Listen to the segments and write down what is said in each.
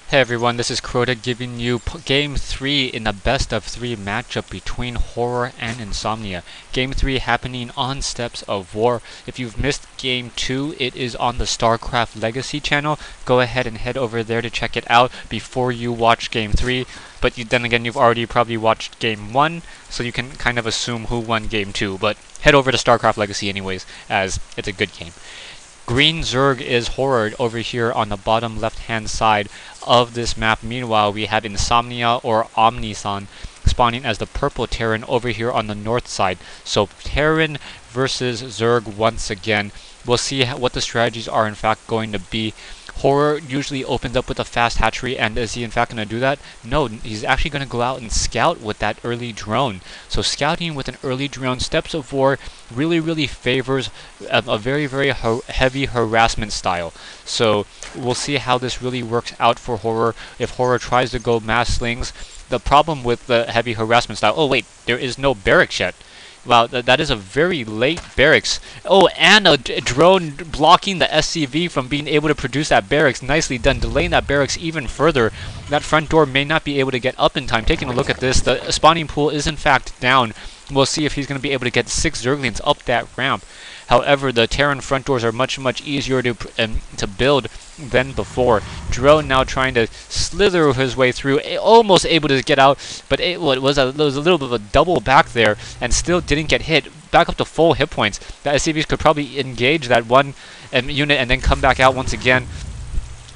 Hey everyone, this is Crota giving you Game 3 in a best of 3 matchup between Horror and Insomnia. Game 3 happening on Steps of War. If you've missed Game 2, it is on the StarCraft Legacy channel. Go ahead and head over there to check it out before you watch Game 3. But then again, you've already probably watched Game 1, so you can kind of assume who won Game 2. But head over to StarCraft Legacy anyways, as it's a good game. Green Zerg is Horror over here on the bottom left-hand side of this map. Meanwhile, we have Insomnia or Omnisan spawning as the purple Terran over here on the north side. So Terran versus Zerg once again. We'll see what the strategies are in fact going to be. Horror usually opens up with a fast hatchery, and is he in fact going to do that? No, he's actually going to go out and scout with that early drone. So scouting with an early drone, Steps of War really favors a very heavy harassment style. So we'll see how this really works out for Horror. If Horror tries to go mass slings, the problem with the heavy harassment style, oh wait, there is no barracks yet. Wow, that is a very late barracks. Oh, and a drone blocking the SCV from being able to produce that barracks. Nicely done, delaying that barracks even further. That front door may not be able to get up in time. Taking a look at this, the spawning pool is in fact down. We'll see if he's going to be able to get 6 Zerglings up that ramp. However, the Terran front doors are much easier to build than before. Drone now trying to slither his way through, almost able to get out, but it was a little bit of a double back there, and still didn't get hit. Back up to full hit points. The SCVs could probably engage that one unit and then come back out once again.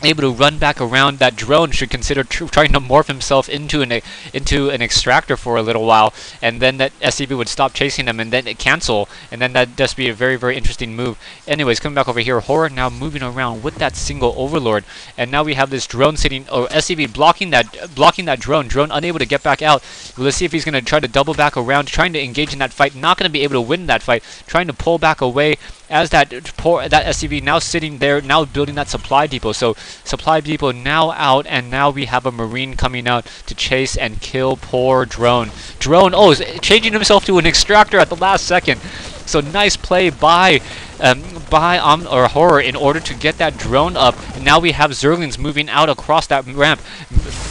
Able to run back around. That drone should consider trying to morph himself into an extractor for a little while, and then that SCV would stop chasing him and then it cancel, and then that'd just be a very interesting move. Anyways, coming back over here, Horror now moving around with that single Overlord, and now we have this drone sitting, or SCV blocking that drone unable to get back out. Let's see if he's going to try to double back around, trying to engage in that fight. Not going to be able to win that fight, trying to pull back away as that SCV now sitting there, now building that supply depot. So supply depot now out, and now we have a Marine coming out to chase and kill poor Drone. Drone, oh, is changing himself to an extractor at the last second. So nice play by Horror in order to get that drone up. And now we have Zerglings moving out across that ramp.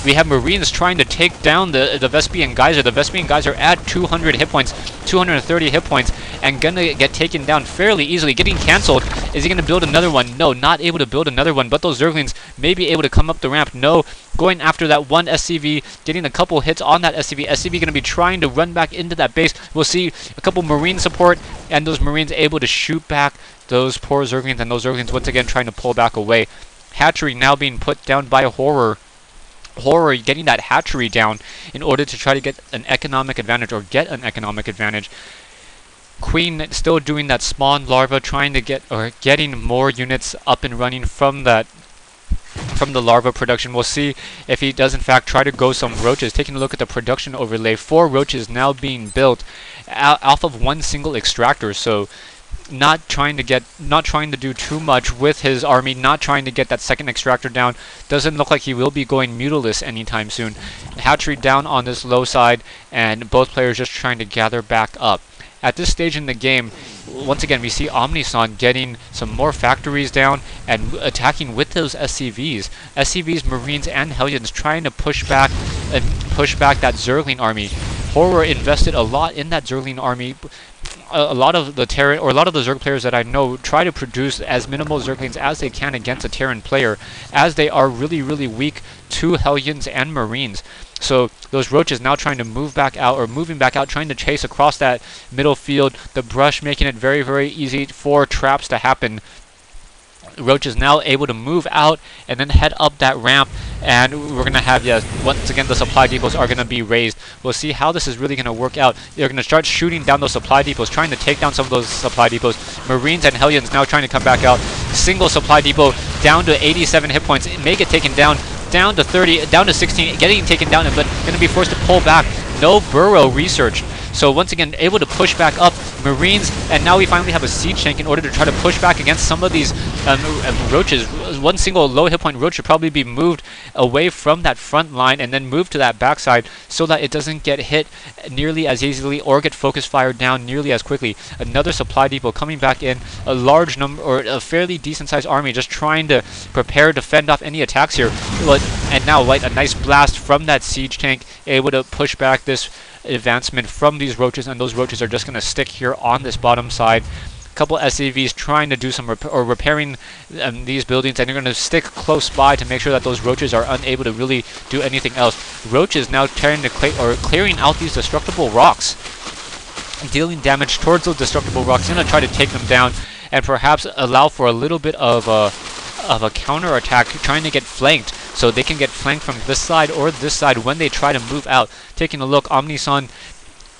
We have Marines trying to take down the Vespian Geyser. The Vespian Geyser at 200 hit points, 230 hit points, and gonna get taken down fairly easily. Getting cancelled. Is he gonna build another one? No, not able to build another one. But those Zerglings may be able to come up the ramp. No, going after that one SCV, getting a couple hits on that SCV. SCV gonna be trying to run back into that base. We'll see a couple Marine support, and those Marines able to shoot back those poor Zerglings, and those Zerglings once again trying to pull back away. Hatchery now being put down by Horror. Horror getting that hatchery down in order to try to get an economic advantage, Queen still doing that spawn larva, trying to getting more units up and running from the larva production. We'll see if he does in fact try to go some roaches. Taking a look at the production overlay, 4 roaches now being built off of one single extractor. So not trying to do too much with his army, not trying to get that second extractor down. Doesn't look like he will be going Mutilus anytime soon. Hatchery down on this low side, and both players just trying to gather back up. At this stage in the game, once again, we see Omnisan getting some more factories down and attacking with those SCVs. SCVs, Marines, and Hellions trying to push back that Zergling army. Horror invested a lot in that Zergling army. A lot of the Terran, or a lot of the Zerg players that I know, try to produce as minimal Zerglings as they can against a Terran player, as they are really weak to Hellions and Marines. So those roaches now trying to move back out, or moving back out, trying to chase across that middle field. The brush making it very easy for traps to happen. Roaches now able to move out and then head up that ramp, and we're going to have, yes, once again the supply depots are going to be raised. We'll see how this is really going to work out. They're going to start shooting down those supply depots, trying to take down some of those supply depots. Marines and Hellions now trying to come back out. Single supply depot down to 87 hit points. It may get taken down to 30, down to 16, getting taken down, but going to be forced to pull back. No burrow researched. So once again, able to push back up Marines, and now we finally have a siege tank in order to try to push back against some of these roaches. One single low hit point roach should probably be moved away from that front line and then moved to that backside so that it doesn't get hit nearly as easily or get focus fired down nearly as quickly. Another supply depot coming back in, a large number, or a fairly decent sized army just trying to prepare to fend off any attacks here. But And now, like, a nice blast from that siege tank, able to push back this advancement from these roaches, and those roaches are just going to stick here on this bottom side. Couple SCVs trying to do some repairing these buildings, and you're going to stick close by to make sure that those roaches are unable to really do anything else. Roaches now trying to clearing out these destructible rocks, dealing damage towards those destructible rocks. Going to try to take them down and perhaps allow for a little bit of a counter attack, trying to get flanked, so they can get flanked from this side or this side when they try to move out. Taking a look, Omnisan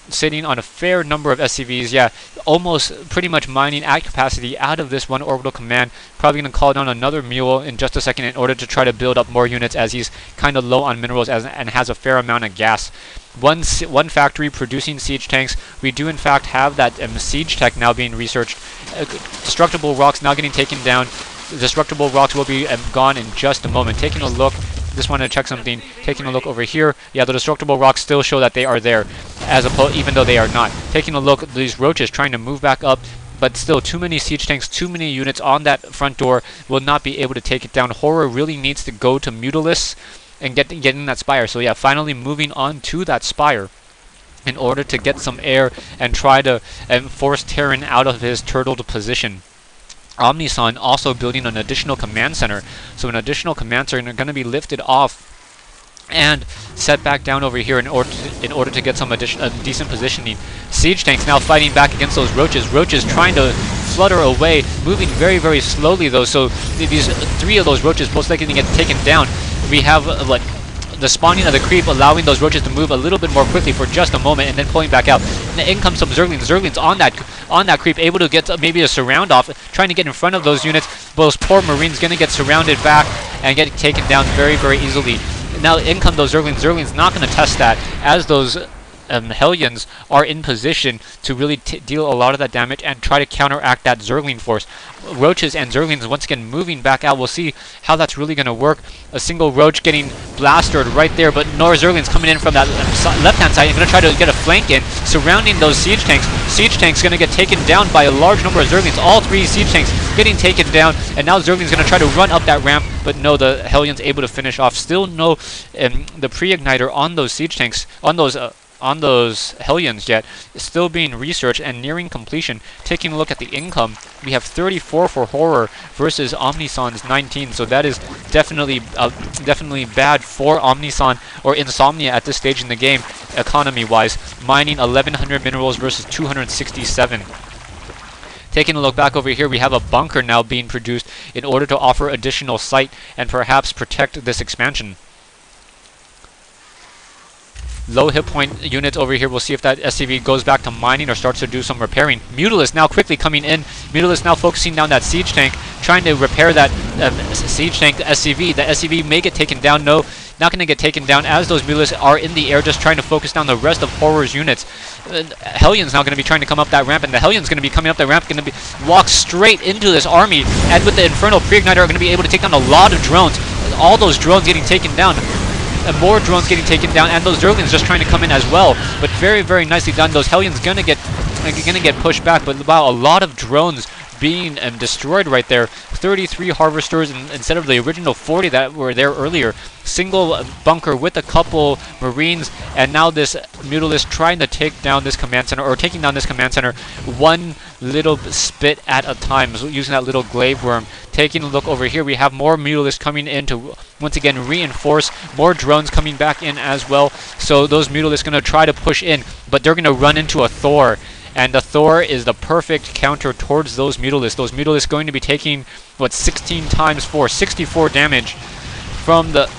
sitting on a fair number of SCVs, yeah, almost pretty much mining at capacity out of this one orbital command. Probably going to call down another mule in just a second in order to try to build up more units, as he's kind of low on minerals and has a fair amount of gas. One factory producing siege tanks. We do in fact have that siege tech now being researched. Destructible rocks now getting taken down. Destructible rocks will be gone in just a moment. Taking a look, just wanted to check something. Taking a look over here, yeah, the destructible rocks still show that they are there, as opposed, even though they are not. Taking a look, these roaches trying to move back up, but still too many siege tanks, too many units on that front door, will not be able to take it down. Horror really needs to go to Mutalisk and get in that spire. So yeah, finally moving on to that spire in order to get some air and try to force Terran out of his turtled position. Omnisan also building an additional command center, so an additional command center going to be lifted off and set back down over here in order to get some decent positioning. Siege tanks now fighting back against those roaches. Roaches trying to flutter away, moving very, very slowly though. So these three of those roaches most likely to get taken down. We have the spawning of the creep, allowing those roaches to move a little bit more quickly for just a moment, and then pulling back out. And in comes some Zerglings. Zerglings on that creep, able to get maybe a surround off, trying to get in front of those units. Those poor Marines going to get surrounded back and get taken down very, very easily. Now in come those Zerglings. Zerglings not going to test that, as those Hellions are in position to really deal a lot of that damage and try to counteract that Zergling force. Roaches and Zerglings once again moving back out. We'll see how that's really going to work. A single Roach getting blasted right there, but more Zerglings coming in from that left-hand side and going to try to get a flank in, surrounding those siege tanks. Siege tanks going to get taken down by a large number of Zerglings. All three siege tanks getting taken down, and now Zerglings going to try to run up that ramp, but no, the Hellions able to finish off. Still no the pre-igniter on those siege tanks, on those Hellions yet, is still being researched and nearing completion. Taking a look at the income, we have 34 for Horror versus Omnisan's 19, so that is definitely bad for Omnisan or Insomnia at this stage in the game, economy-wise. Mining 1100 minerals versus 267. Taking a look back over here, we have a bunker now being produced in order to offer additional sight and perhaps protect this expansion. Low hit point units over here. We'll see if that SCV goes back to mining or starts to do some repairing. Mutalisk now quickly coming in. Mutalisk now focusing down that siege tank, trying to repair that siege tank, the SCV. The SCV may get taken down. No, not going to get taken down, as those Mutalisks are in the air just trying to focus down the rest of Horror's units. Hellions now going to be trying to come up that ramp, and the Hellions going to be coming up the ramp, going to be walk straight into this army, and with the Infernal Pre-Igniter are going to be able to take down a lot of drones. All those drones getting taken down. And more drones getting taken down, and those Zerglings just trying to come in as well. But very, very nicely done. Those Hellions gonna get pushed back, but wow, a lot of drones being destroyed right there. 33 harvesters instead of the original 40 that were there earlier. Single bunker with a couple Marines, and now this Mutalisk trying to take down this command center, or taking down this command center one little spit at a time, so using that little glaive worm. Taking a look over here, we have more Mutalisks coming in to once again reinforce. More drones coming back in as well. So those Mutalisks going to try to push in, but they're going to run into a Thor. And the Thor is the perfect counter towards those Mutalisks. Those Mutalisks going to be taking, what, 16 times 4, 64 damage from that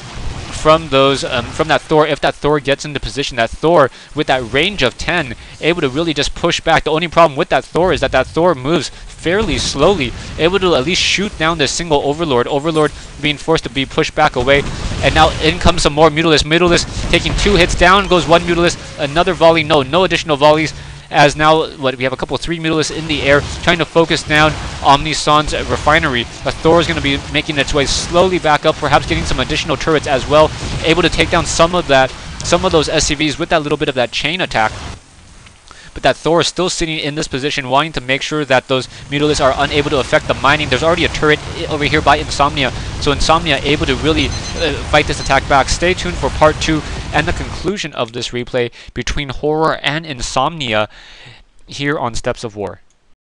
Thor. If that Thor gets into position, that Thor with that range of 10, able to really just push back. The only problem with that Thor is that Thor moves fairly slowly, able to at least shoot down this single Overlord. Overlord being forced to be pushed back away. And now in comes some more Mutalisks. Mutalisks taking 2 hits, down goes one Mutalisk, another volley, no additional volleys. As now, we have a couple 3 Mutalisks in the air, trying to focus down Omnisan's refinery. A Thor is going to be making its way slowly back up, perhaps getting some additional turrets as well, able to take down some of those SCVs with that little bit of that chain attack. But that Thor is still sitting in this position, wanting to make sure that those Mutalisks are unable to affect the mining. There's already a turret over here by Insomnia, So Insomnia able to really fight this attack back. Stay tuned for part 2 and the conclusion of this replay between Horror and Insomnia here on Steps of War.